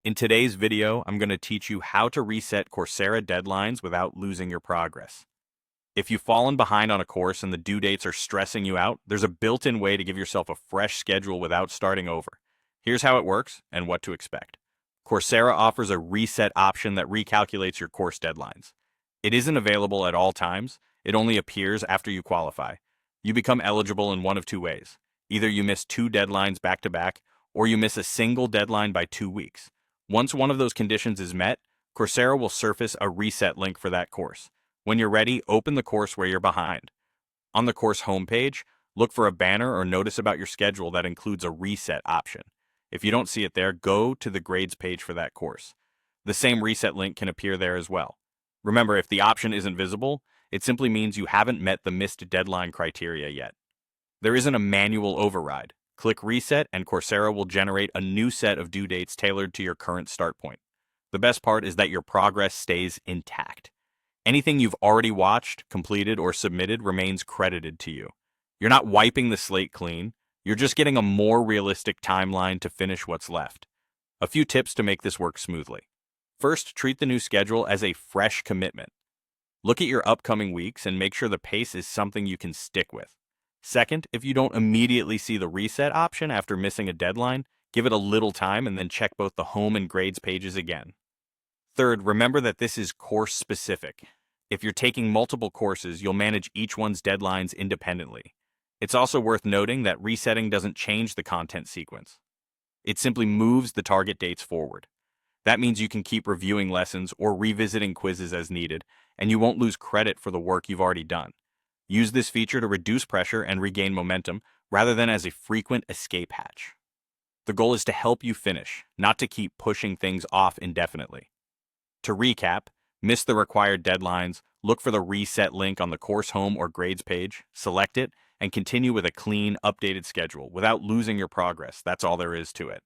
In today's video, I'm going to teach you how to reset Coursera deadlines without losing your progress. If you've fallen behind on a course and the due dates are stressing you out, there's a built-in way to give yourself a fresh schedule without starting over. Here's how it works and what to expect. Coursera offers a reset option that recalculates your course deadlines. It isn't available at all times, it only appears after you qualify. You become eligible in one of two ways. Either you miss two deadlines back to back, or you miss a single deadline by 2 weeks. Once one of those conditions is met, Coursera will surface a reset link for that course. When you're ready, open the course where you're behind. On the course homepage, look for a banner or notice about your schedule that includes a reset option. If you don't see it there, go to the grades page for that course. The same reset link can appear there as well. Remember, if the option isn't visible, it simply means you haven't met the missed deadline criteria yet. There isn't a manual override. Click Reset and Coursera will generate a new set of due dates tailored to your current start point. The best part is that your progress stays intact. Anything you've already watched, completed, or submitted remains credited to you. You're not wiping the slate clean, you're just getting a more realistic timeline to finish what's left. A few tips to make this work smoothly. First, treat the new schedule as a fresh commitment. Look at your upcoming weeks and make sure the pace is something you can stick with. Second, if you don't immediately see the reset option after missing a deadline, give it a little time and then check both the home and grades pages again. Third, remember that this is course specific. If you're taking multiple courses, you'll manage each one's deadlines independently. It's also worth noting that resetting doesn't change the content sequence. It simply moves the target dates forward. That means you can keep reviewing lessons or revisiting quizzes as needed, and you won't lose credit for the work you've already done. Use this feature to reduce pressure and regain momentum, rather than as a frequent escape hatch. The goal is to help you finish, not to keep pushing things off indefinitely. To recap, miss the required deadlines, look for the reset link on the course home or grades page, select it, and continue with a clean, updated schedule without losing your progress. That's all there is to it.